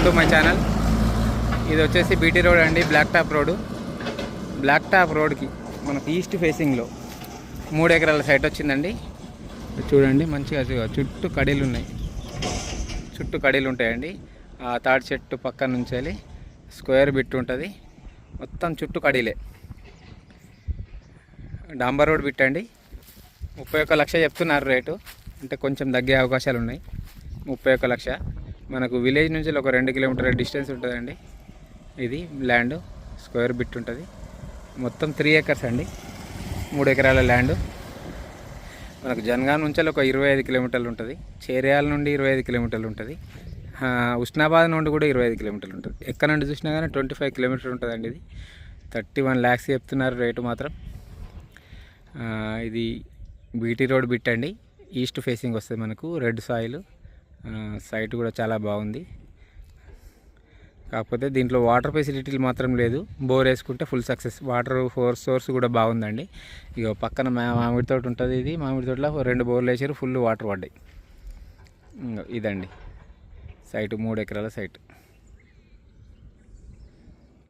To my channel. ఇది వచ్చేసి BT road అండి, block top road. Block top రోడ్కి మనకు ఈస్ట్ ఫేసింగ్లో 3 ఎకరాల సైట్ వచ్చిందండి. చూడండి మంచిగా చుట్టూ కడీలు ఉన్నాయి, చుట్టూ కడీలు ఉంటాయండి. ఆ తాడి చెట్టు పక్కన నుంచి వెళ్ళి స్క్వేర్ బిట్ ఉంటుంది, మొత్తం చుట్టూ కడీలే. డాంబర్ రోడ్ బిట్ అండి. 31 లక్ష చెప్తున్నారు రేటు, అంటే కొంచెం తగ్గే అవకాశాలు ఉన్నాయి. 31 లక్ష. మనకు విలేజ్ నుంచి ఒక 2 కిలోమీటర్ల డిస్టెన్స్ ఉంటుందండి. ఇది ల్యాండ్ స్క్వేర్ బిట్ ఉంటుంది, మొత్తం 3 ఎకర్స్ అండి, 3 ఎకరాల ల్యాండ్. మనకు జనగాం నుంచి ఒక 25 కిలోమీటర్లు ఉంటుంది, చేర్యాల నుండి 25 కిలోమీటర్లు ఉంటుంది, ఉస్నాబాద్ నుండి కూడా 25 కిలోమీటర్లు ఉంటుంది. ఎక్కడ నుండి చూసినా కానీ 25 కిలోమీటర్లు ఉంటుందండి. ఇది 31 lakhs చెప్తున్నారు రేటు మాత్రం. ఇది బీటీ రోడ్ బిట్ అండి, ఈస్ట్ ఫేసింగ్ వస్తుంది మనకు, రెడ్ సాయిల్. సైట్ కూడా చాలా బాగుంది. కాకపోతే దీంట్లో వాటర్ ఫెసిలిటీలు మాత్రం లేదు. బోర్ వేసుకుంటే ఫుల్ సక్సెస్. వాటర్ సోర్స్ కూడా బాగుందండి. ఇక పక్కన మామిడి తోట ఉంటుంది. ఇది మామిడి తోటలో 2 బోర్లు వేసారు, ఫుల్ వాటర్ పడ్డాయి. ఇదండి సైటు, 3 ఎకరాల సైట్.